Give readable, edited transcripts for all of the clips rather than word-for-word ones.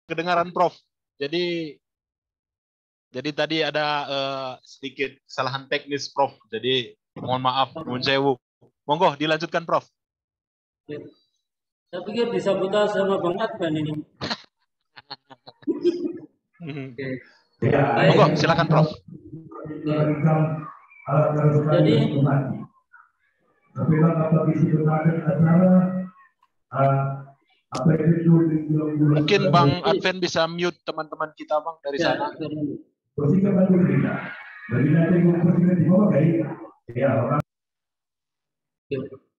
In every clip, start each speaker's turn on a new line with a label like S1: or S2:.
S1: kedengaran Prof. Jadi tadi ada sedikit kesalahan teknis Prof. Jadi mohon maaf, nuwun sewu. Monggo dilanjutkan Prof.
S2: Saya pikir disabotase sama Bang Advan ini.
S1: Monggo silakan Prof.
S2: Jadi
S1: mungkin Bang Advan bisa mute teman-teman kita Bang dari sana.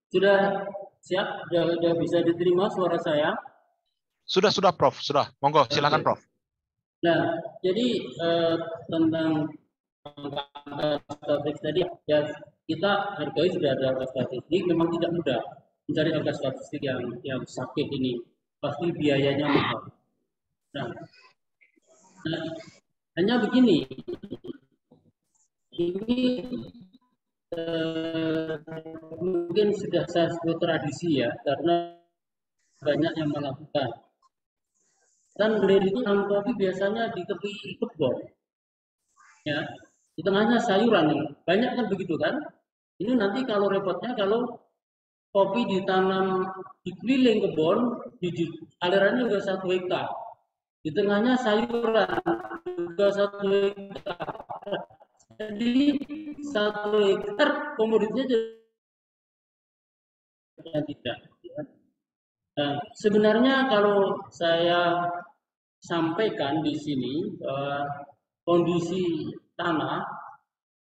S2: Sudah siap? Sudah bisa diterima suara saya?
S1: Sudah Prof. Sudah. Monggo silakan Prof.
S2: Nah, jadi tentang statistik tadi ya, kita hargai sudah ada angka statistik. Memang tidak mudah mencari angka statistik yang sakit ini, pasti biayanya mahal. Nah, hanya begini, ini mungkin sudah saya sebut tradisi ya, karena banyak yang melakukan. Dan itu kopi biasanya di tepi kebun, ya, di tengahnya sayuran nih, banyak kan begitu kan? Ini nanti kalau repotnya kalau kopi ditanam di keliling kebun, alirannya juga 1 hektar, di tengahnya sayuran juga 1 hektar, jadi 1 hektar komoditinya tidak. Nah, sebenarnya kalau saya sampaikan di sini kondisi tanah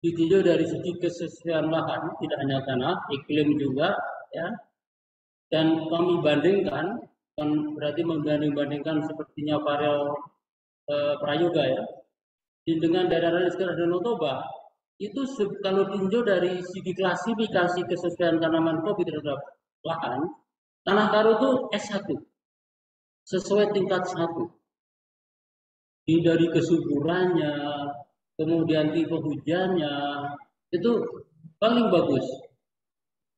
S2: ditinjau dari segi kesesuaian lahan, tidak hanya tanah, iklim juga, ya. Dan kami bandingkan, kan berarti membanding-bandingkan sepertinya Farel Prayoga ya, dengan daerah lain sekitar Danau Toba, itu kalau tinjau dari segi klasifikasi kesesuaian tanaman kopi terhadap lahan, Tanah Karo itu S1, sesuai tingkat 1. Dari kesuburannya, kemudian tipe hujannya, itu paling bagus.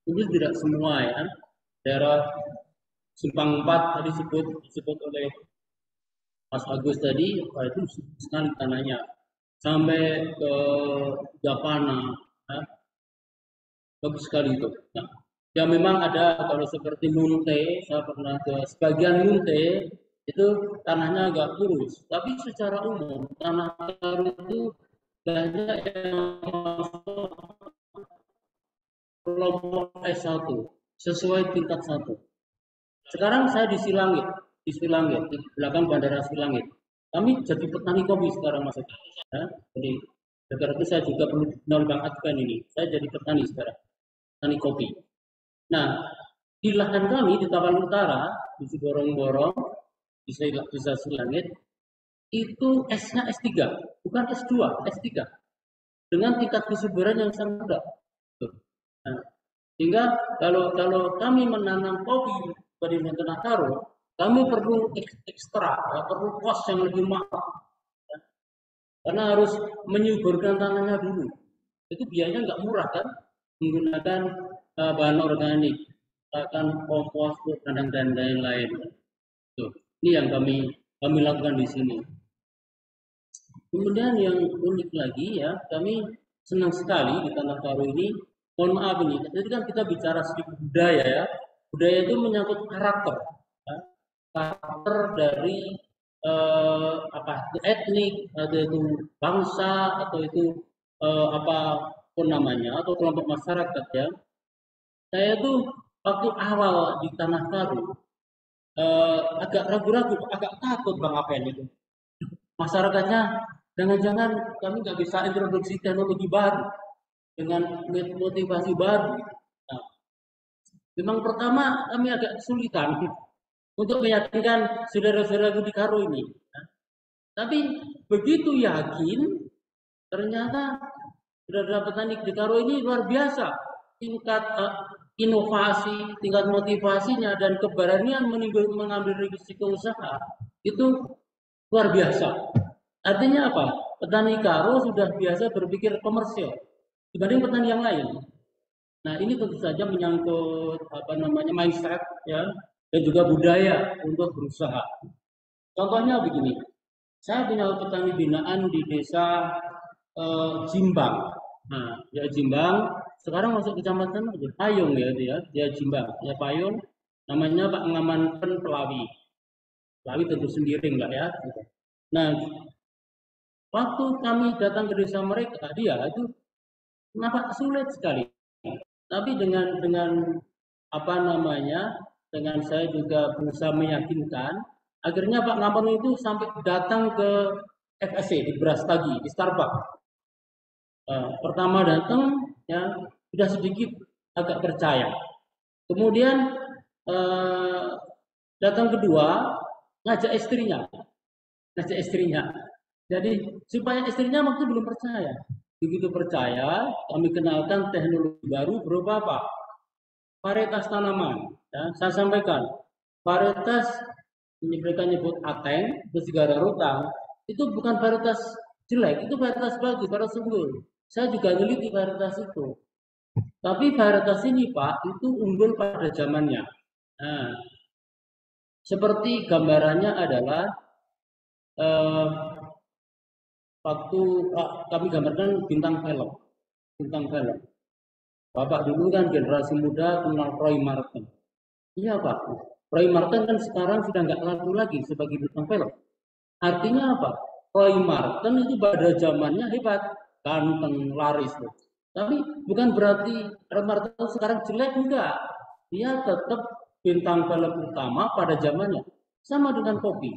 S2: Mungkin tidak semua ya. Daerah Simpang 4 tadi disebut oleh Mas Agus tadi, itu sekali tanahnya. Sampai ke Japana, ya, bagus sekali itu. Nah, ya memang ada kalau seperti Munte, saya pernah ke sebagian Munte itu tanahnya agak kurus, tapi secara umum tanah Karo itu banyak yang masuk kelompok S1 sesuai tingkat 1. Sekarang saya di Silangit, di belakang Bandara Silangit. Kami jadi petani kopi sekarang Mas. Ya, jadi gara itu saya juga perlu dikenal Bang Advan ini. Saya jadi petani sekarang, petani kopi. Nah, di lahan kami di Tapan Utara, di Borong-Borong, di Silangit, itu S-nya S3, bukan S2, S3. Dengan tingkat kesuburan yang sangat rendah. Nah, sehingga kalau kami menanam kopi di Tanah Karo, kami perlu ekstra, ya, perlu kos yang lebih mahal. Ya. Karena harus menyuburkan tanahnya dulu. Itu biayanya nggak murah kan? Menggunakan bahan organik, akan kompos, kandang dan lain-lain. Ini yang kami lakukan di sini. Kemudian yang unik lagi ya, kami senang sekali di Tanah Karo ini. Mohon maaf ini, jadi kan kita bicara sedikit budaya ya. Budaya itu menyangkut karakter, ya. Karakter dari etnik, atau itu bangsa, atau itu apapun namanya, atau kelompok masyarakat ya. Saya tuh waktu awal di Tanah Karo agak ragu-ragu, agak takut Bang Apen itu. Masyarakatnya jangan-jangan kami nggak bisa introduksi teknologi baru dengan motivasi baru. Nah, memang pertama kami agak kesulitan untuk meyakinkan saudara-saudara di Karo ini. Nah, tapi begitu yakin, ternyata saudara petani di Karo ini luar biasa. Tingkat inovasi, tingkat motivasinya, dan keberanian mengambil risiko usaha itu luar biasa. Artinya apa? Petani Karo sudah biasa berpikir komersil dibanding petani yang lain. Nah, ini tentu saja menyangkut mindset ya, dan juga budaya untuk berusaha. Contohnya begini, saya punya petani binaan di desa Jimbang. Nah, ya Jimbang, sekarang masuk kecamatan Payung ya dia, dia Jimbang, ya Payung, namanya Pak Ngamanten Pelawi. Pelawi tentu sendiri enggak ya. Nah, waktu kami datang ke desa mereka, dia itu nampak sulit sekali. Tapi dengan apa namanya, dengan saya juga berusaha meyakinkan, akhirnya Pak Ngamen itu sampai datang ke FSC di Brastagi, di Starbucks. Pertama datang, ya sudah sedikit agak percaya. Kemudian eh, datang kedua, ngajak istrinya, ngajak istrinya. Jadi supaya istrinya waktu belum percaya. Begitu percaya, kami kenalkan teknologi baru berupa apa? Varietas tanaman. Ya, saya sampaikan, varietas ini mereka nyebut ateng, terus juga ada rutang. Itu bukan varietas jelek, itu varietas bagus, varietas unggul. Saya juga neliti varietas itu. Tapi varietas ini Pak, itu unggul pada zamannya. Nah, seperti gambarannya adalah eh, waktu kami gambarkan bintang film, bintang film. Bapak dulu kan generasi muda kenal Roy Martin. Iya Pak, Roy Martin kan sekarang sudah nggak laku lagi sebagai bintang film. Artinya apa? Roy Martin itu pada zamannya hebat, ganteng, laris. Tapi bukan berarti Roy Martin sekarang jelek, enggak. Dia tetap bintang film utama pada zamannya. Sama dengan kopi.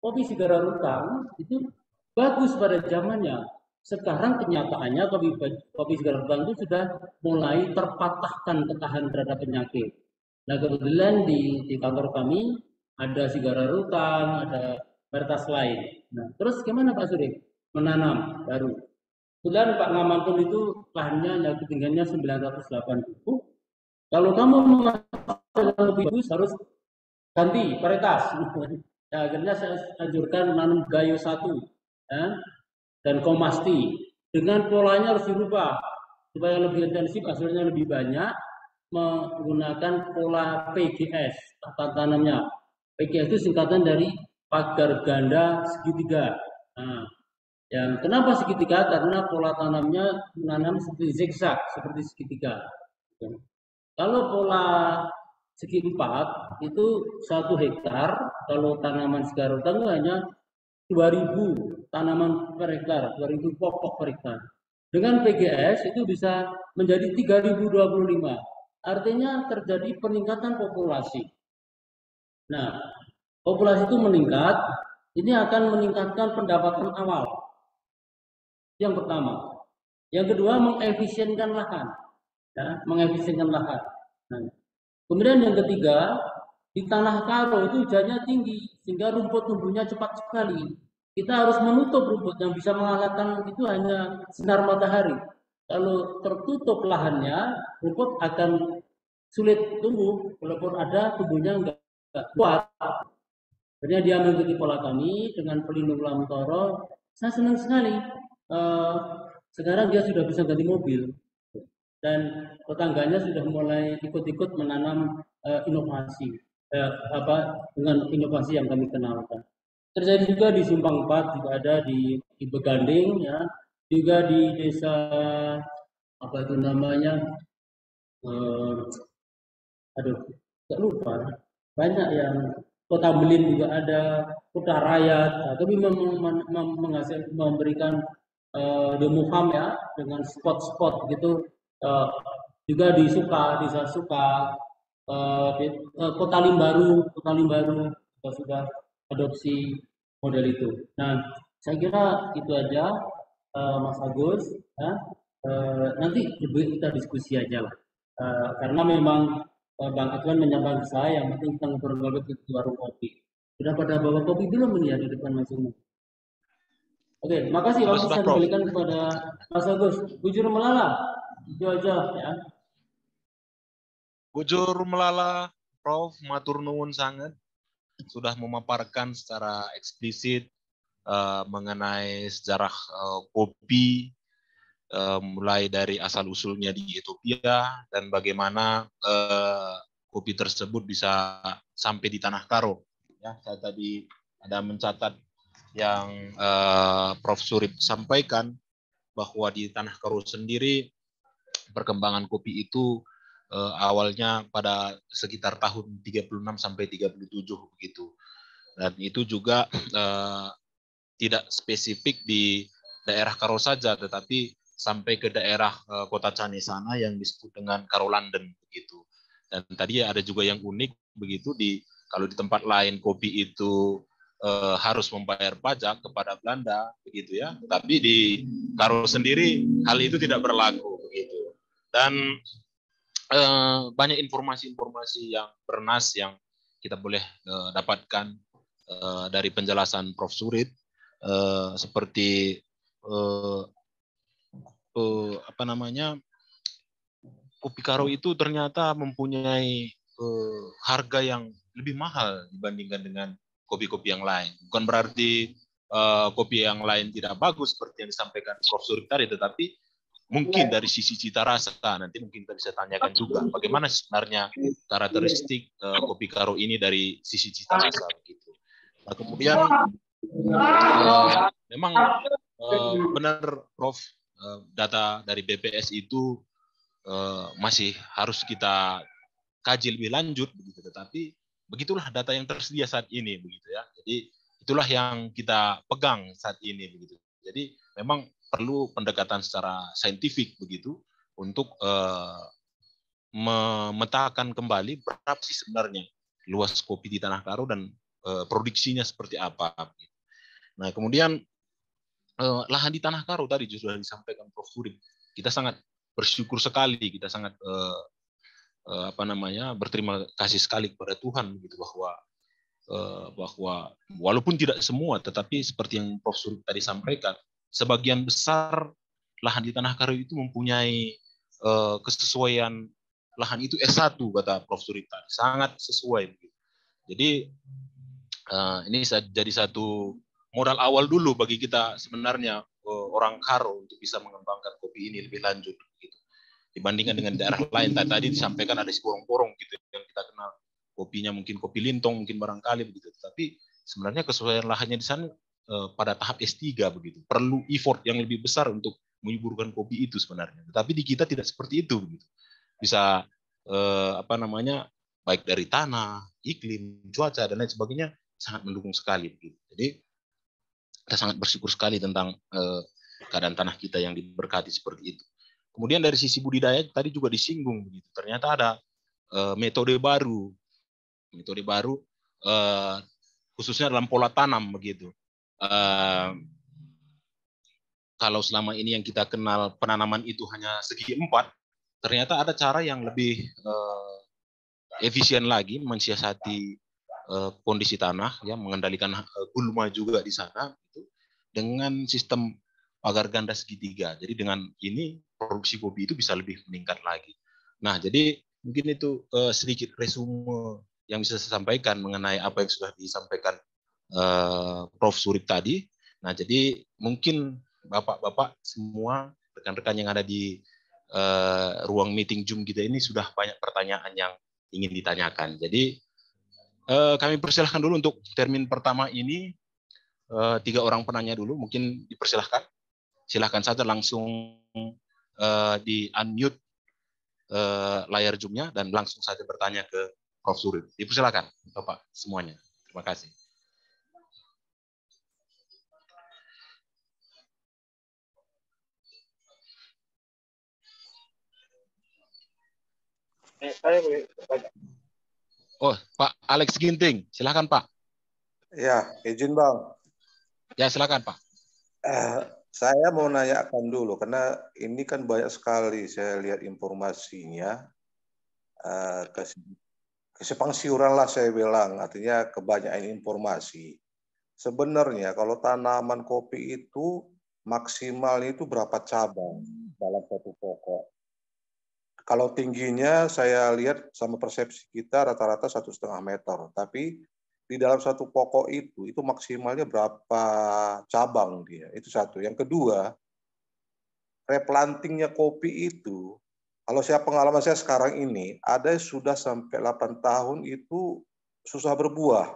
S2: Kopi Sigara Rutang itu bagus pada zamannya. Sekarang kenyataannya kopi Sigara Rutang itu sudah mulai terpatahkan ketahanan terhadap penyakit. Nah kebetulan di kantor kami ada Sigara Rutang, ada varietas lain. Nah, terus gimana Pak Suri? Menanam baru. Kemudian Pak Ngamantul itu lahannya ketinggiannya 980. Kalau kamu menghasilkan lebih bagus harus ganti varietas. Ya, akhirnya saya anjurkan menanam Gayo 1 ya, dan Komasti. Dengan polanya harus dirubah supaya lebih intensif, hasilnya lebih banyak, menggunakan pola PGS tata tanamnya. PGS itu singkatan dari pagar ganda segitiga. Nah, yang kenapa segitiga? Karena pola tanamnya menanam seperti zigzag, seperti segitiga. Kalau pola segi empat itu 1 hektar, kalau tanaman segarutan itu hanya 2.000 tanaman per hektar, 2.000 pokok per hektar. Dengan PGS itu bisa menjadi 3.025. Artinya terjadi peningkatan populasi. Nah, populasi itu meningkat, ini akan meningkatkan pendapatan awal. Yang pertama. Yang kedua, mengefisienkan lahan. Ya, mengefisienkan lahan. Nah, kemudian yang ketiga, di tanah karo itu hujannya tinggi, sehingga rumput tumbuhnya cepat sekali. Kita harus menutup rumput yang bisa mengalahkan itu hanya sinar matahari. Kalau tertutup lahannya, rumput akan sulit tumbuh, walaupun ada tumbuhnya enggak kuat. Akhirnya dia mengikuti pola kami dengan pelindung lampu toro. Saya senang sekali. Sekarang dia sudah bisa ganti mobil dan tetangganya sudah mulai ikut-ikut menanam inovasi dengan inovasi yang kami kenalkan. Terjadi juga di Simpang 4, juga ada di Beganding, ya, juga di desa apa itu namanya, aduh, nggak lupa. Banyak yang Kota Belin juga ada, Kota Rayat. Nah, kami memberikan demo farm ya dengan spot-spot gitu. Uh, juga di Desa Suka, Kota Limbaru kita sudah adopsi model itu. Nah, saya kira itu aja, Mas Agus. Ya. Nanti kita diskusi aja lah. Karena memang Bang Adwan menyambangi saya, yang penting kita ngobrol-ngobrol di warung kopi. Sudah pada bawa kopi belum ini ya di depan Mas Umu? Oke, makasih. Waktu saya kembalikan kepada Mas Agus. Bujur melala, itu aja ya.
S1: Bujur melala, Prof. Matur nuwun sangat sudah memaparkan secara eksplisit mengenai sejarah kopi, mulai dari asal usulnya di Ethiopia dan bagaimana kopi tersebut bisa sampai di tanah karo. Ya, saya tadi ada mencatat yang Prof. Surip sampaikan bahwa di Tanah Karo sendiri perkembangan kopi itu awalnya pada sekitar tahun 36 sampai 37 begitu. Dan itu juga tidak spesifik di daerah Karo saja, tetapi sampai ke daerah kota Cane sana yang disebut dengan Karo London begitu. Dan tadi ada juga yang unik begitu kalau di tempat lain kopi itu harus membayar pajak kepada Belanda begitu ya, tapi di Karo sendiri hal itu tidak berlaku begitu. Dan banyak informasi-informasi yang bernas yang kita boleh dapatkan dari penjelasan Prof. Surit, seperti apa namanya, kopi Karo itu ternyata mempunyai harga yang lebih mahal dibandingkan dengan kopi-kopi yang lain. Bukan berarti kopi yang lain tidak bagus seperti yang disampaikan Prof. Surit tadi, tetapi mungkin dari sisi cita rasa nanti mungkin kita bisa tanyakan juga bagaimana sebenarnya karakteristik kopi Karo ini dari sisi cita rasa begitu. Nah, kemudian memang benar Prof, data dari BPS itu masih harus kita kaji lebih lanjut begitu, tetapi begitulah data yang tersedia saat ini begitu ya. Jadi itulah yang kita pegang saat ini begitu. Jadi memang perlu pendekatan secara saintifik begitu untuk memetakan kembali berapa sih sebenarnya luas kopi di Tanah Karo dan produksinya seperti apa. Nah, kemudian lahan di Tanah Karo tadi sudah disampaikan Prof. Surit. Kita sangat bersyukur sekali, kita sangat berterima kasih sekali kepada Tuhan gitu, bahwa walaupun tidak semua, tetapi seperti yang Prof. Surit tadi sampaikan, sebagian besar lahan di Tanah Karo itu mempunyai kesesuaian lahan itu S1 kata Prof. Surit tadi, sangat sesuai. Jadi ini jadi satu modal awal dulu bagi kita sebenarnya orang Karo untuk bisa mengembangkan kopi ini lebih lanjut gitu. Dibandingkan dengan daerah lain tadi disampaikan ada porong-porong gitu yang kita kenal kopinya, mungkin kopi lintong mungkin barangkali begitu, tapi sebenarnya kesesuaian lahannya di sana pada tahap S3 begitu, perlu effort yang lebih besar untuk menyuburkan kopi itu sebenarnya, tapi di kita tidak seperti itu begitu, bisa baik dari tanah, iklim, cuaca dan lain sebagainya sangat mendukung sekali begitu. Jadi kita sangat bersyukur sekali tentang keadaan tanah kita yang diberkati seperti itu. Kemudian dari sisi budidaya tadi juga disinggung begitu. Ternyata ada metode baru khususnya dalam pola tanam begitu. Kalau selama ini yang kita kenal penanaman itu hanya segi 4, ternyata ada cara yang lebih efisien lagi mensiasati kondisi tanah, ya, mengendalikan gulma juga di sana, gitu, dengan sistem pagar ganda segitiga. Jadi dengan ini produksi kopi itu bisa lebih meningkat lagi. Nah, jadi mungkin itu sedikit resume yang bisa saya sampaikan mengenai apa yang sudah disampaikan Prof. Surit tadi. Nah, jadi mungkin Bapak-bapak semua, rekan-rekan yang ada di ruang meeting Zoom kita ini sudah banyak pertanyaan yang ingin ditanyakan. Jadi kami persilahkan dulu untuk termin pertama ini 3 orang penanya dulu, mungkin dipersilahkan. Silahkan saja langsung di unmute layar Zoom-nya dan langsung saja bertanya ke Prof. Surit. Dipersilahkan Bapak semuanya. Terima kasih. Oh, Pak Alex Ginting, silakan Pak.
S3: Ya, izin Bang.
S1: Ya, silakan Pak.
S3: Saya mau nanyakan dulu, karena ini kan banyak sekali saya lihat informasinya, kesepangsiuran lah saya bilang, artinya kebanyakan informasi. Sebenarnya kalau tanaman kopi itu maksimalnya itu berapa cabang dalam satu pokok? Kalau tingginya saya lihat sama persepsi kita rata-rata 1,5 meter, tapi di dalam satu pokok itu maksimalnya berapa cabang dia, itu satu. Yang kedua, replantingnya kopi itu, kalau saya pengalaman saya sekarang ini, ada sudah sampai 8 tahun itu susah berbuah.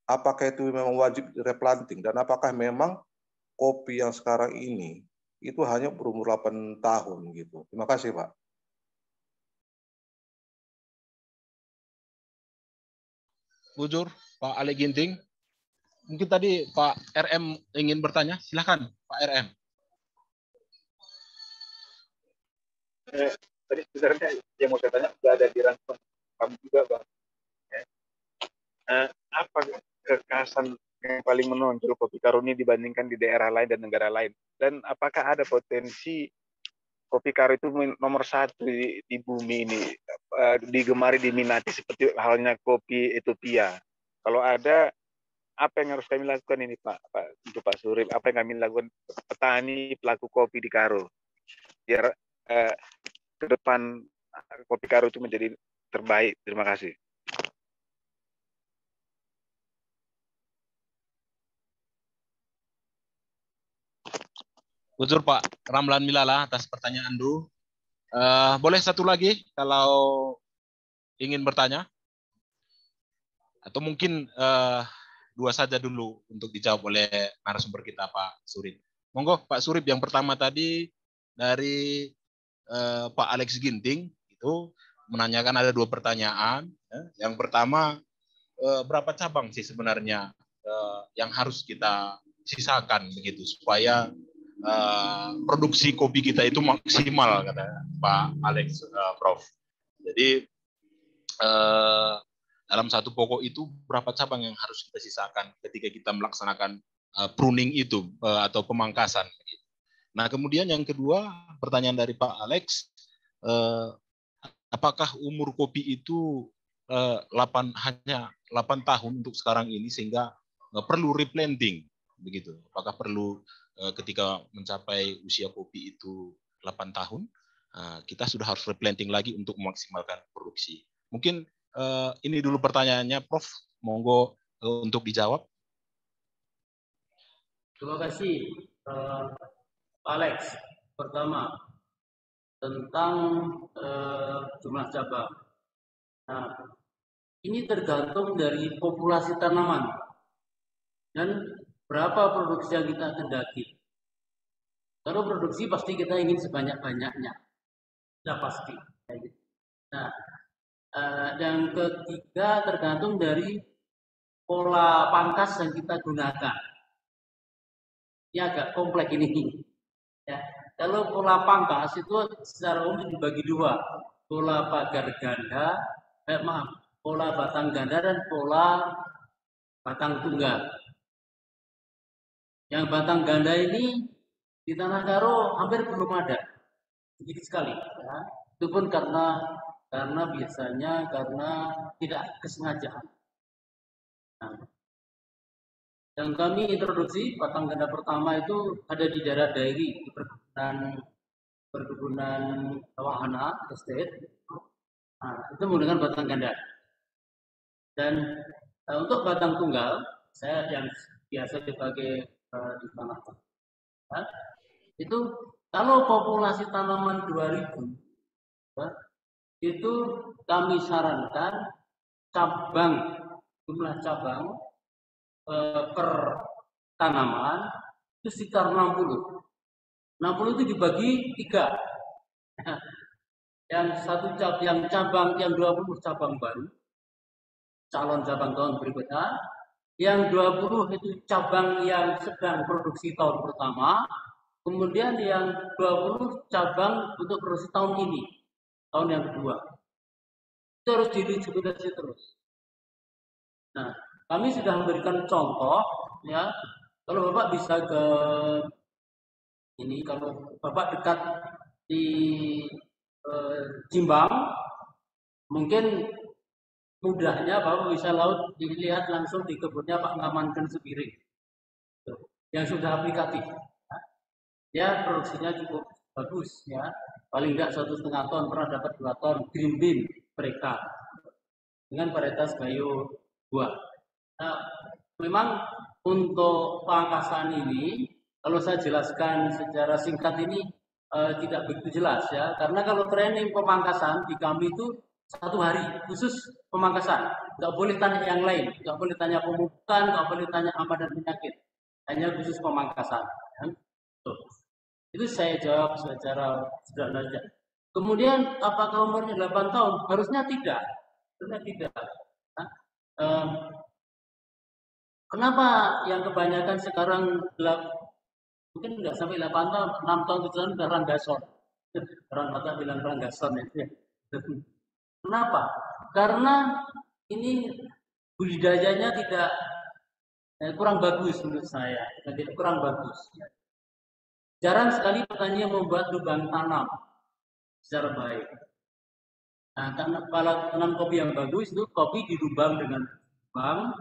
S3: apakah itu memang wajib replanting dan apakah memang kopi yang sekarang ini itu hanya berumur 8 tahun gitu. Terima kasih, Pak.
S1: Bujur, Pak Ale Ginting. Mungkin tadi Pak RM ingin bertanya. Silakan, Pak RM.
S4: Tadi sebenarnya yang mau saya tanya sudah ada di respon kamu juga, Bang. Apa kekhasan yang paling menonjol kopi Karo ini dibandingkan di daerah lain dan negara lain? Dan apakah ada potensi kopi Karo itu nomor satu di bumi ini, digemari, diminati seperti halnya kopi Ethiopia? Kalau ada, apa yang harus kami lakukan ini, Pak untuk Pak Surip? Apa yang kami lakukan petani pelaku kopi di Karo biar ke depan kopi Karo itu menjadi terbaik? Terima kasih.
S1: Bujur Pak Ramlan Milala atas pertanyaan dulu. Boleh satu lagi kalau ingin bertanya? Atau mungkin dua saja dulu untuk dijawab oleh narasumber kita Pak Surip. Monggo Pak Surip, yang pertama tadi dari Pak Alex Ginting itu menanyakan ada dua pertanyaan. Yang pertama, berapa cabang sih sebenarnya yang harus kita sisakan begitu supaya produksi kopi kita itu maksimal, kata Pak Alex, Prof. Jadi dalam satu pokok itu berapa cabang yang harus kita sisakan ketika kita melaksanakan pruning itu atau pemangkasan. Nah, kemudian yang kedua, pertanyaan dari Pak Alex, apakah umur kopi itu hanya 8 tahun untuk sekarang ini sehingga perlu replanting begitu? Apakah perlu ketika mencapai usia kopi itu 8 tahun, kita sudah harus replanting lagi untuk memaksimalkan produksi? Mungkin ini dulu pertanyaannya, Prof. Monggo untuk dijawab.
S2: Terima kasih, Alex. Pertama, tentang jumlah cabang. Nah, ini tergantung dari populasi tanaman dan berapa produksi yang kita kendaki. Kalau produksi pasti kita ingin sebanyak-banyaknya, sudah pasti. Nah, dan ketiga tergantung dari pola pangkas yang kita gunakan. Ini agak kompleks ini. Ya, kalau pola pangkas itu secara umum dibagi dua, pola pagar ganda, pola batang ganda dan pola batang tunggal. Yang batang ganda ini di Tanah Karo hampir belum ada, sedikit sekali. Ya. Itu pun karena biasanya karena tidak kesengajaan. Nah, yang kami introduksi batang ganda pertama itu ada di daerah Dairi, di perkebunan wahana estate. Nah, itu menggunakan batang ganda. Dan untuk batang tunggal, saya yang biasa dipakai di tanah. Nah, itu kalau populasi tanaman 2000, itu kami sarankan jumlah cabang per tanaman itu sekitar 60. 60 itu dibagi 3. Yang cabang yang 20 cabang baru, calon cabang tahun berikutnya. Yang 20 itu cabang yang sedang produksi tahun pertama. Kemudian yang 20 cabang untuk produksi tahun ini, tahun yang kedua. Itu harus didistribusi terus. Nah, kami sudah memberikan contoh, ya. Kalau Bapak bisa ke ini, kalau Bapak dekat di Jimbang, mungkin mudahnya Bapak bisa dilihat langsung di kebunnya Pak Ngamanken Sepiring, yang sudah aplikatif. Ya, produksinya cukup bagus, ya. Paling enggak 1,5 ton, pernah dapat 2 ton green bean mereka dengan varietas Gayo buah. Nah, memang untuk pangkasan ini, kalau saya jelaskan secara singkat ini tidak begitu jelas, ya. Karena kalau training pemangkasan di kami itu 1 hari khusus pemangkasan. Nggak boleh tanya yang lain, nggak boleh tanya pemupukan, nggak boleh tanya apa dan penyakit, hanya khusus pemangkasan. Ya. Tuh. Itu saya jawab secara sederhana saja. Kemudian apakah umurnya 8 tahun? Harusnya tidak. Harusnya tidak. Nah, kenapa yang kebanyakan sekarang mungkin nggak sampai 8 tahun, 6 tahun, 7 tahun udah ranggason. Orang Batak bilang ranggason ya. Kenapa? Karena ini budidayanya tidak kurang bagus menurut saya, kurang bagus. Jarang sekali petani yang membuat lubang tanam secara baik. Nah, kalau tanam kopi yang bagus itu kopi dilubang dengan lubang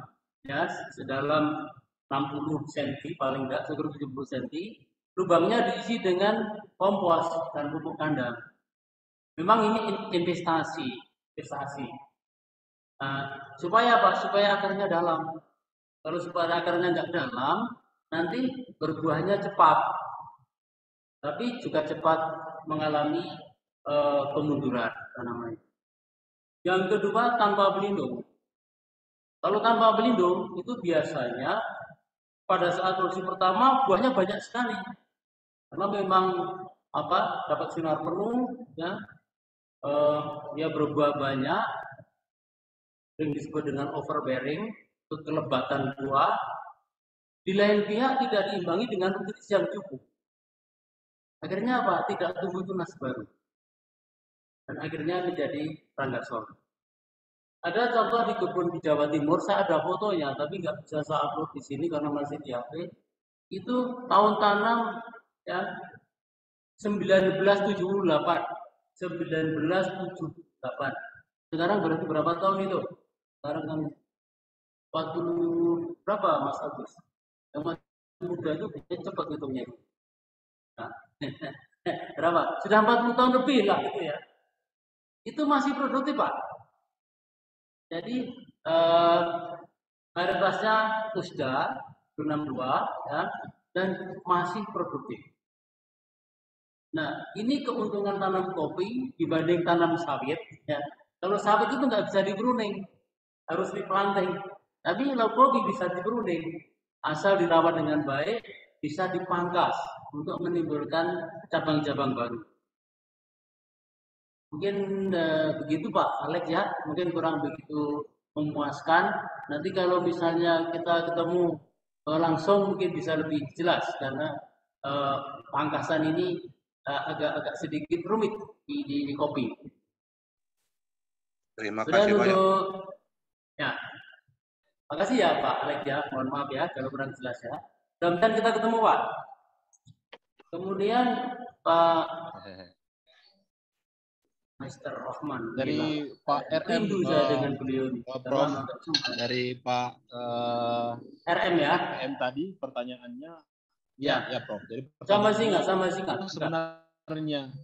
S2: ya sedalam 60 cm paling enggak 70 cm. Lubangnya diisi dengan kompos dan pupuk kandang. Memang ini investasi. Supaya apa? Supaya akarnya dalam. Kalau supaya akarnya nggak dalam, nanti berbuahnya cepat, tapi juga cepat mengalami kemunduran tanaman. Yang kedua, tanpa pelindung. Kalau tanpa pelindung itu biasanya pada saat produksi pertama buahnya banyak sekali, karena memang dapat sinar penuh, ya, dia berbuah banyak, yang disebut dengan overbearing, itu kelebatan buah. Di lain pihak tidak diimbangi dengan nutrisi yang cukup. Akhirnya apa? Tidak tumbuh tunas baru. Dan akhirnya menjadi ranggason. Ada contoh di kebun di Jawa Timur, saya ada fotonya, tapi nggak bisa saya upload di sini karena masih di HP. Itu tahun tanam ya 1978. Sekarang berarti berapa tahun itu? Sekarang kan 40 berapa Mas Agus? Yang masih muda itu bisa cepat hitungnya. Nah, berapa? Sudah 40 tahun lebih lah gitu ya. Itu masih produktif Pak. Jadi varietasnya Usda 62 ya, dan masih produktif. Nah, ini keuntungan tanam kopi dibanding tanam sawit. Ya. Kalau sawit itu nggak bisa di-pruning, harus di-planting. Tapi kalau kopi bisa di-pruning, asal dirawat dengan baik, bisa dipangkas untuk menimbulkan cabang-cabang baru. Mungkin begitu Pak Alex ya, mungkin kurang begitu memuaskan. Nanti kalau misalnya kita ketemu langsung mungkin bisa lebih jelas karena pangkasan ini agak sedikit rumit di kopi.
S3: Terima kasih banyak.
S2: Ya, makasih ya Pak Alex ya, mohon maaf ya kalau kurang jelas ya. Mudah-mudahan kita ketemu Pak. Kemudian Pak Mr. Rahman
S1: dari Pak RM
S2: dengan beliau
S1: Prof, dari Pak
S2: RM ya.
S1: RM tadi pertanyaannya ya Prof. Jadi
S2: sama singkat
S1: sebenarnya.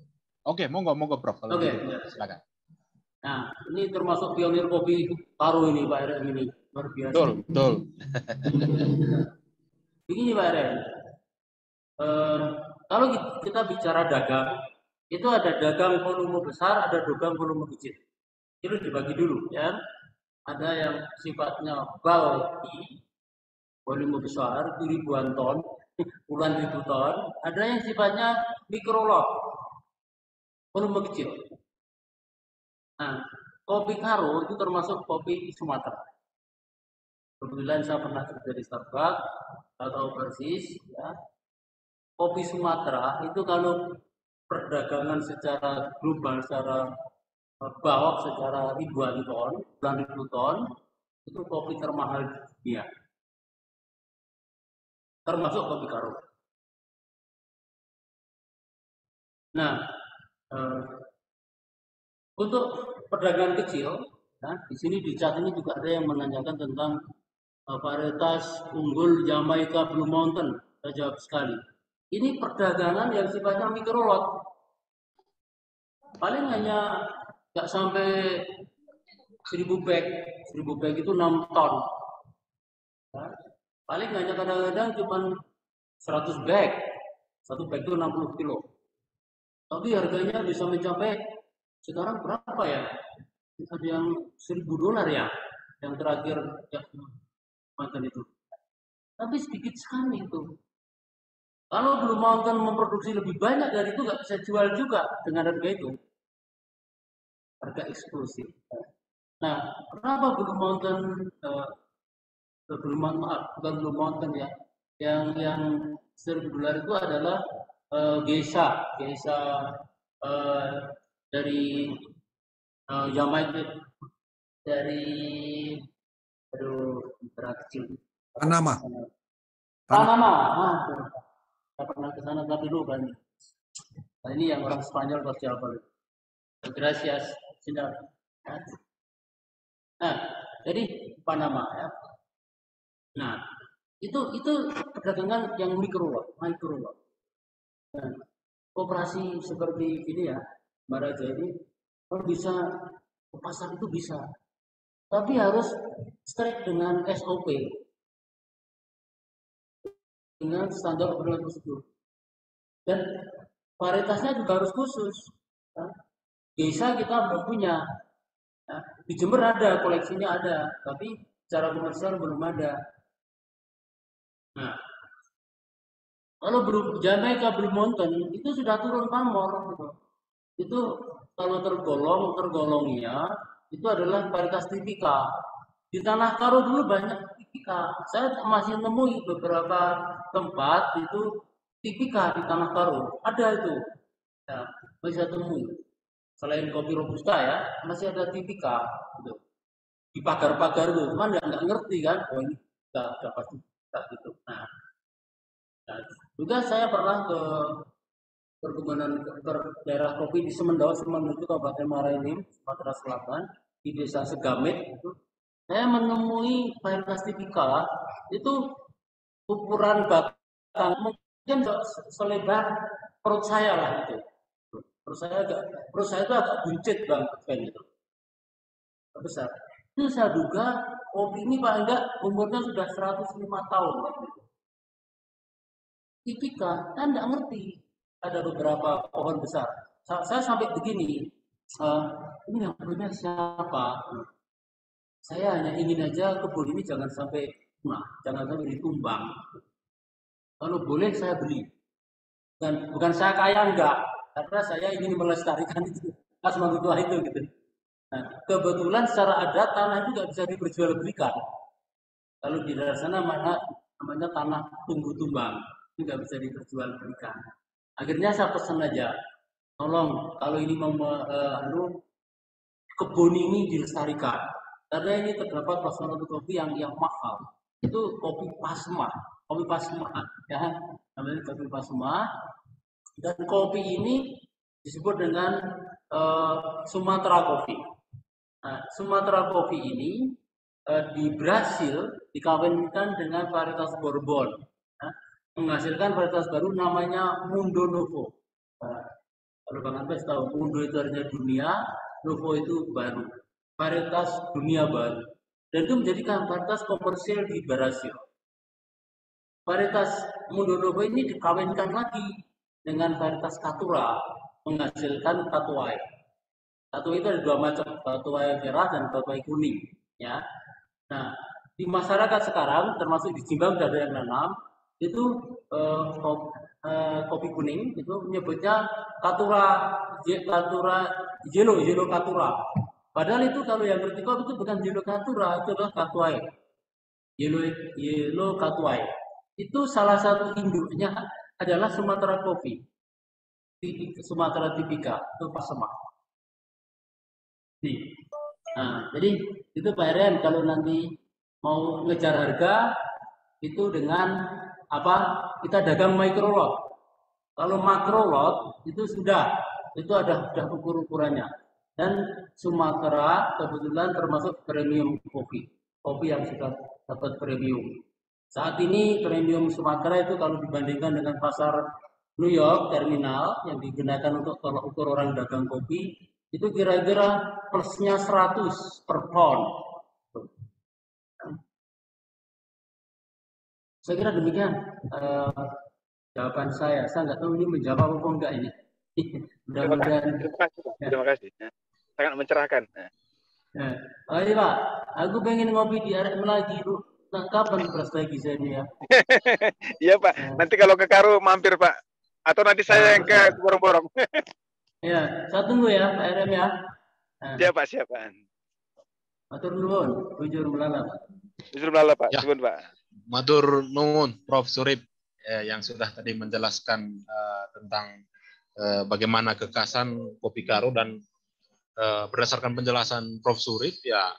S1: Oke, monggo Prof kalau gitu. Silakan.
S2: Nah, ini termasuk pionir kopi Karo ini Pak RM ini luar biasa.
S1: Betul.
S2: Begini Pak RM. Kalau kita bicara dagang, itu ada dagang volume besar, ada dagang volume kecil. Itu dibagi dulu ya. Ada yang sifatnya bulky, volume besar, ribuan ton, puluhan ribu ton. Ada yang sifatnya mikrolot, volume kecil. Nah, kopi Karo itu termasuk kopi Sumatera. Kebetulan saya pernah kerja di Starbucks, atau persis ya. Kopi Sumatera itu kalau perdagangan secara global, secara bawah, secara ribuan ton, puluhan ribu ton, itu kopi termahal di dunia. Termasuk kopi Karo. Nah, untuk perdagangan kecil, nah, di sini di chat ini juga ada yang menanyakan tentang varietas unggul Jamaica Blue Mountain. Saya jawab sekali. Ini perdagangan yang sifatnya mikrolot. Paling hanya nggak sampai 1000 bag. 1000 bag itu 6 ton. Ya. Paling hanya kadang-kadang cuma 100 bag. 1 bag itu 60 kilo. Tapi harganya bisa mencapai sekarang berapa ya? ada yang $1.000 ya, yang terakhir yang mantan itu. Tapi sedikit sekali itu. Kalau Blue Mountain memproduksi lebih banyak dari itu, nggak bisa jual juga dengan harga itu. Harga eksklusif. Nah, kenapa Blue Mountain, bukan Blue Mountain ya, yang $1.000 itu adalah geisha dari Jamaica, dari mitra kecil.
S5: Panama.
S2: Panama. Saya pernah ke sana tapi lupa nih. Nah, ini yang orang Spanyol pasti hafal. Gracias, Sinar. Nah, jadi Panama ya. Nah, itu perdagangan yang mikro lot. Nah, operasi seperti ini ya, Mbak Raja ini kalau bisa ke pasar itu bisa, tapi harus strike dengan SOP, dengan standar operasional prosedur, dan varietasnya juga harus khusus. Geisha kita belum punya. Di Jember ada, koleksinya ada, tapi secara komersial belum ada. Nah, kalau Jamaica Blue Mountain itu sudah turun pamor, gitu. Itu kalau tergolongnya itu adalah varietas tipika. Di Tanah Karo dulu banyak tipika. Saya masih nemui beberapa tempat itu tipika di Tanah Karo. Ada itu. Ya, masih saya temui. Selain kopi robusta ya, masih ada tipika. Gitu. Di pagar-pagar itu, cuman nggak ngerti kan, oh ini nggak pasti gitu. Nah, juga saya pernah ke perkebunan ke daerah kopi di Semendau itu Kabupaten Muara Enim, Sumatera Selatan, di desa Segamit itu. Saya menemui varietas tipika itu ukuran batang mungkin selebar perut saya lah itu. Perut saya itu agak buncit banget kayak gitu. Besar. Itu saya duga kopi ini paling enggak umurnya sudah 105 tahun. Tipika, saya enggak ngerti. Ada beberapa pohon besar. Saya sampai begini, ini yang punya siapa? Saya hanya ingin aja kebun ini jangan sampai punah, jangan sampai ditumbang. Kalau boleh saya beli. Dan bukan saya kaya enggak, karena saya ingin melestarikan itu. Asma tua itu gitu. Nah, kebetulan secara adat tanah itu nggak bisa diperjualbelikan. Kalau di daerah sana namanya tanah tunggu tumbang, itu nggak bisa diperjualbelikan. Akhirnya saya pesan aja, tolong kalau ini kebun ini dilestarikan, karena ini terdapat pasar kopi yang mahal. Itu kopi pasma ya, namanya kopi pasma. Dan kopi ini disebut dengan Sumatera Coffee. Nah, Sumatera Coffee ini di Brasil dikawinkan dengan varietas Bourbon, menghasilkan varietas baru namanya Mundo Novo. Kalau Bang Ambes tahu, Mundo itu artinya dunia, Novo itu baru, varietas dunia baru, dan itu menjadikan varietas komersial di Brasil. Varietas Mundo Novo ini dikawinkan lagi dengan varietas Caturra, menghasilkan Tatuai. Tatuai itu ada dua macam, Tatuai merah dan Tatuai kuning. Ya. Nah, di masyarakat sekarang, termasuk di Jimbang sudah ada yang nanam, itu kopi kuning itu menyebutnya Caturra Yellow Caturra. Padahal itu kalau yang ngerti kopi itu bukan Yellow Caturra, itu adalah Tatuai. Yellow Tatuai. Itu salah satu induknya adalah Sumatera Coffee. Sumatera Tipika itu Pasma. Nah, jadi itu Pak Ren kalau nanti mau ngejar harga itu dengan apa? Kita dagang micro lot. Kalau makro lot itu itu ada ukurannya. Dan Sumatera kebetulan termasuk premium kopi yang sudah dapat premium. Saat ini premium Sumatera itu kalau dibandingkan dengan pasar New York terminal yang digunakan untuk tolak ukur orang dagang kopi itu kira-kira plusnya 100 per pound. Saya kira demikian jawaban saya. Saya nggak tahu ini menjawab apa enggak ini.
S4: Terima kasih. Sangat mencerahkan.
S2: Ya. Oh iya Pak, aku pengen ngopi di RM lagi tuh. Nah, kapan beras lagi saya ini ya?
S4: Iya Pak,
S2: Ya,
S4: nanti kalau ke Karo mampir Pak. Atau nanti saya yang ke
S2: ya,
S4: Borong-Borong.
S2: ya, saya tunggu ya Pak RM ya. Nah,
S4: Siapa siapa?
S2: matur nuwun, bujur melalap.
S4: Justru malah Pak,
S1: Ya,
S4: Subun Pak.
S1: matur nuwun Prof Surip yang sudah tadi menjelaskan tentang bagaimana kekasan kopi Karo dan berdasarkan penjelasan Prof Surip ya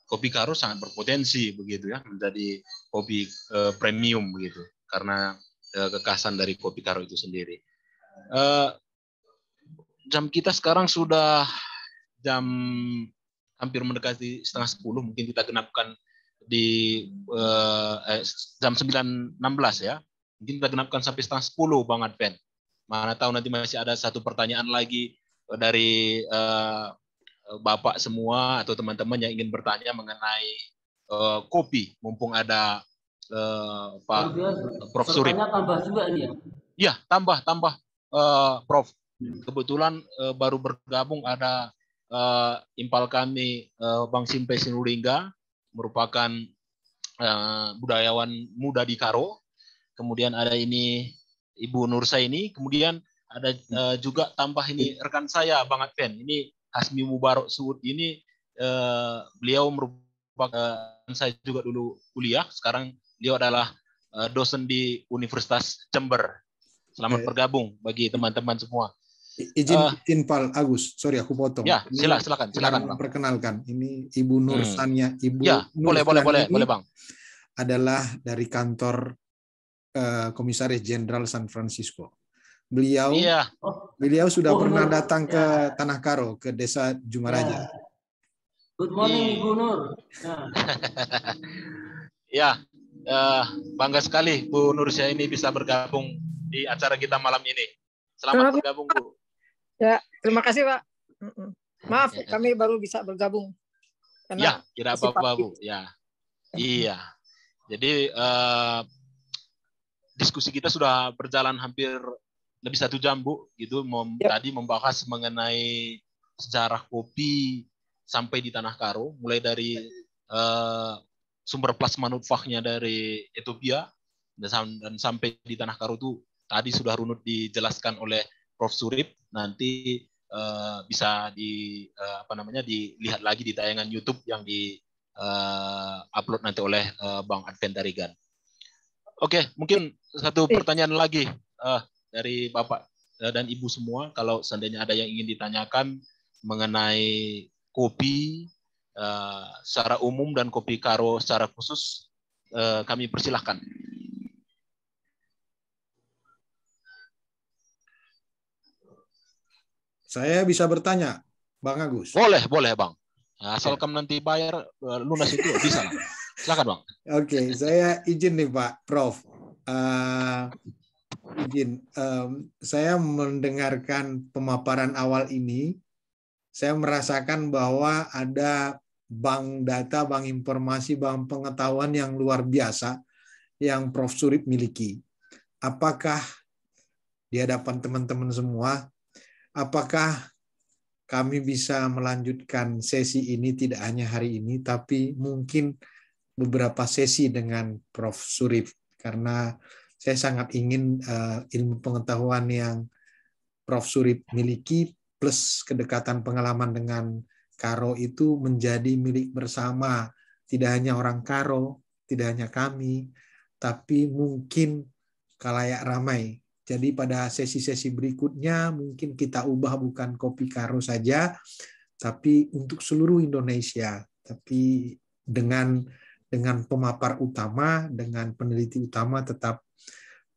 S1: kopi Karo sangat berpotensi begitu ya menjadi kopi premium begitu karena kekasan dari kopi Karo itu sendiri. Jam kita sekarang sudah jam hampir mendekati 9:30, mungkin kita genapkan di jam 9.16 ya. Mungkin kita genapkan sampai 9:30 Bang Adven. Mana tahu nanti masih ada satu pertanyaan lagi dari Bapak semua atau teman-teman yang ingin bertanya mengenai kopi, mumpung ada Pak Prof Surip.
S2: Sertanya tambah juga ini ya.
S1: Ya, tambah Prof. Kebetulan baru bergabung ada impal kami Bang Simpe Sinulinga, merupakan budayawan muda di Karo. Kemudian ada ini Ibu Nursaini, kemudian ada juga tambah ini rekan saya Bang Adven. Ini Hasmi Mubarok Suud ini beliau merupakan saya juga dulu kuliah, sekarang beliau adalah dosen di Universitas Jember. Selamat bergabung bagi teman-teman semua.
S5: Izin Pak Agus, sorry aku potong.
S1: Ya, silakan Bang.
S5: Perkenalkan, ini Ibu Nursania, Ibu
S1: ya, boleh Bang.
S5: Adalah dari kantor Komisaris Jenderal San Francisco. Beliau sudah pernah datang ke Tanah Karo, ke Desa Jumaraja.
S2: Good morning Ibu Nur.
S1: Ya, bangga sekali Bu Nursia ini bisa bergabung di acara kita malam ini. Selamat bergabung Bu.
S6: Ya, terima kasih Pak. Maaf, kami baru bisa bergabung.
S1: Ya, tidak apa-apa Bu. Ya, iya. Jadi diskusi kita sudah berjalan hampir lebih 1 jam Bu. Gitu, tadi membahas mengenai sejarah kopi sampai di Tanah Karo, mulai dari sumber plasma nutfahnya dari Ethiopia dan sampai di Tanah Karo itu tadi sudah runut dijelaskan oleh Prof Surip. Nanti bisa dilihat lagi di tayangan YouTube yang di upload nanti oleh Bang Adven Darigan. Oke, mungkin satu pertanyaan lagi dari Bapak dan Ibu semua, kalau seandainya ada yang ingin ditanyakan mengenai kopi secara umum dan kopi Karo secara khusus, kami persilahkan.
S5: Saya bisa bertanya, Bang Agus?
S1: Boleh Bang. Asalkan nanti bayar lunas itu bisa. Silakan Bang.
S5: Oke, saya izin nih Pak Prof. Saya mendengarkan pemaparan awal ini, saya merasakan bahwa ada bank data, bank informasi, bank pengetahuan yang luar biasa yang Prof Surip miliki. Apakah di hadapan teman-teman semua, apakah kami bisa melanjutkan sesi ini tidak hanya hari ini, tapi mungkin beberapa sesi dengan Prof Surip, karena saya sangat ingin ilmu pengetahuan yang Prof Surip miliki plus kedekatan pengalaman dengan Karo itu menjadi milik bersama, tidak hanya orang Karo, tidak hanya kami, tapi mungkin khalayak ramai. Jadi pada sesi-sesi berikutnya mungkin kita ubah bukan kopi Karo saja, tapi untuk seluruh Indonesia. Tapi dengan pemapar utama, dengan peneliti utama tetap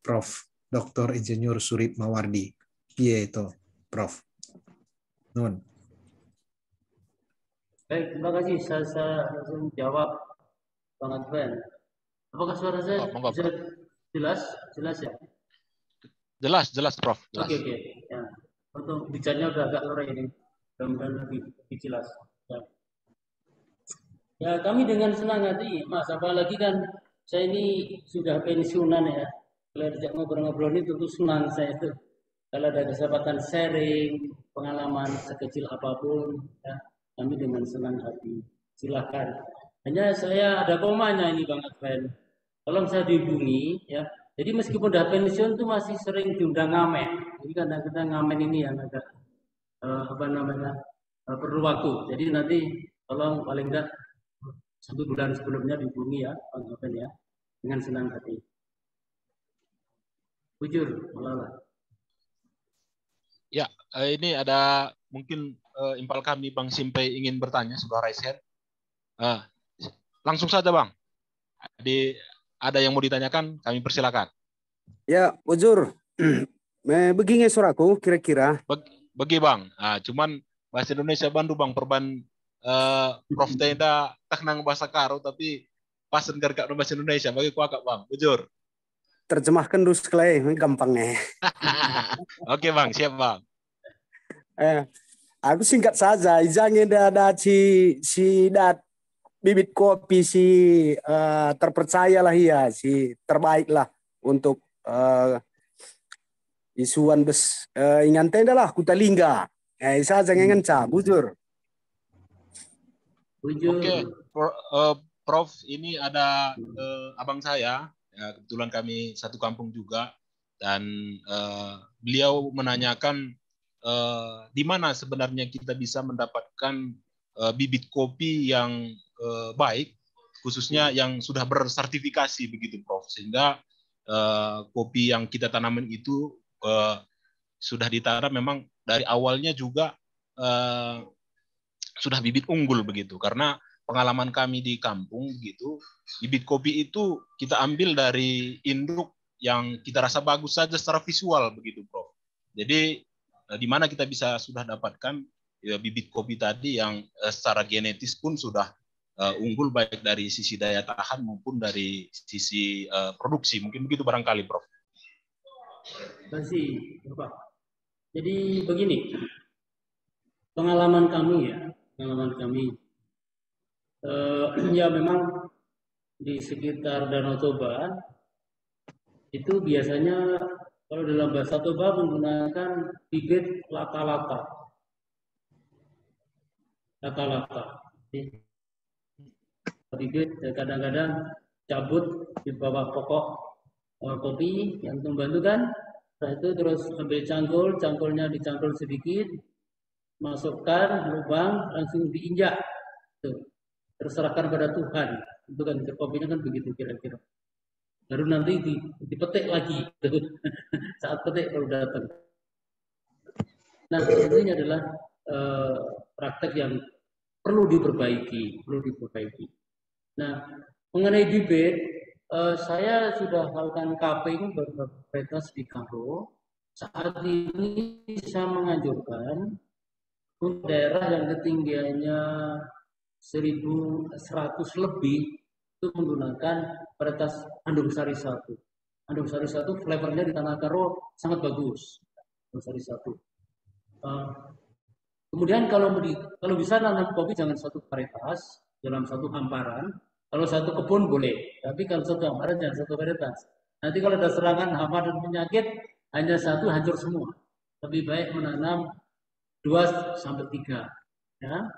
S5: Prof. Dr. Insinyur Surip Mawardi. Iya itu, Prof. Nun.
S2: Baik, terima kasih. Saya langsung jawab Bang Adven. Apakah suara saya bisa jelas ya?
S1: Jelas Prof. Jelas.
S2: Oke. Ya. Untuk bicaranya udah agak loreng ini, mudah-mudahan lebih jelas. Ya, kami dengan senang hati, Mas. Apalagi kan saya ini sudah pensiunan ya. Kalau diajak ngobrol-ngobrol ini tentu senang saya itu. Kalau ada kesempatan sharing pengalaman sekecil apapun, ya, kami dengan senang hati. Silakan. Hanya saya ada komanya ini Bang Adven. Tolong saya dihubungi ya. Jadi meskipun udah pensiun tuh masih sering diundang ngamen. Jadi kadang-kadang ngamen ini yang agak perlu waktu. Jadi nanti tolong paling enggak 1 bulan sebelumnya dihubungi ya Bang Adven ya. Dengan senang hati. Bujur, Malala.
S1: Ya, ini ada mungkin impal kami Bang Simpe ingin bertanya, sudah raise hand. Langsung saja Bang. Ada yang mau ditanyakan, kami persilakan.
S7: Ya, Bujur. Begini suraku kira-kira.
S1: Bagi Bang. Cuman bahasa Indonesia bandu Bang, perban Prof Tenda tak nang bahasa Karo tapi pasen gargak bahasa Indonesia bagi kuakak Bang. Bujur.
S7: Terjemahkan dulu sekali, gampangnya.
S1: Oke Bang, siap Bang.
S7: Aku singkat saja, jangan ada si dat bibit kopi si terpercayalah ya, si terbaik lah untuk isuan bes ingan tenda lah Kutalingga. Saja ngengen ca, Bujur.
S1: Oke, Prof ini ada abang saya. Ya, kebetulan kami satu kampung juga dan beliau menanyakan di mana sebenarnya kita bisa mendapatkan bibit kopi yang baik, khususnya yang sudah bersertifikasi begitu Prof, sehingga kopi yang kita tanaman itu sudah ditanam memang dari awalnya juga sudah bibit unggul begitu, karena pengalaman kami di kampung begitu, bibit kopi itu kita ambil dari induk yang kita rasa bagus saja secara visual begitu, Prof. Jadi di mana kita bisa sudah dapatkan bibit kopi tadi yang secara genetis pun sudah unggul baik dari sisi daya tahan maupun dari sisi produksi. Mungkin begitu barangkali, Prof.
S2: Terima kasih, Bapak. Jadi begini, pengalaman kami ya memang di sekitar Danau Toba itu biasanya kalau dalam bahasa Toba menggunakan bibit lata-lata. Bibit kadang-kadang cabut di bawah pokok kopi yang membantu kan. Setelah itu terus ambil cangkulnya dicangkul sedikit, masukkan lubang, langsung diinjak. Tuh. Terserahkan pada Tuhan. Itu kan kopinya kan begitu kira-kira. Baru nanti dipetik lagi. Saat petik baru datang. Nah, ini adalah praktek yang perlu diperbaiki. Nah, mengenai bibit, saya sudah melakukan cupping beberapa varietas di Karo. Saat ini saya menganjurkan untuk daerah yang ketinggiannya 1.100 lebih itu menggunakan varietas Andung Sari 1. Andung Sari 1 flavornya di Tanah Karo sangat bagus. Andung Sari 1. Kemudian kalau bisa nanam kopi jangan satu varietas dalam satu hamparan. Kalau satu kebun boleh, tapi kalau satu hamparan jangan satu varietas. Nanti kalau ada serangan hama dan penyakit hanya satu hancur semua. Lebih baik menanam 2 sampai 3. Ya.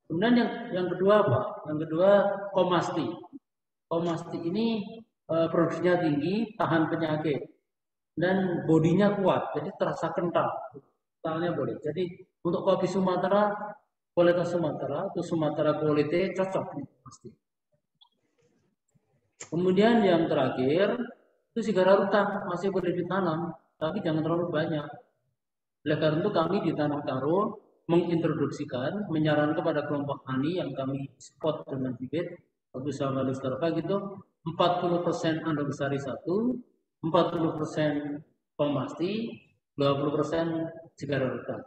S2: Kemudian yang kedua apa? Yang kedua Komasti. Komasti ini produksinya tinggi, tahan penyakit dan bodinya kuat, jadi terasa kental. Kentalnya boleh. Jadi untuk kopi Sumatera, kualitas Sumatera atau Sumatera quality cocok pasti. Kemudian yang terakhir itu sigara rutan masih boleh ditanam, tapi jangan terlalu banyak. Oleh karena itu kami di Tanah Karo mengintroduksikan, menyarankan kepada kelompok tani yang kami support dengan bibit, waktu sama Lusterva gitu, 40% Andung Sari 1, 40% Komasti, 20% sigara rutan.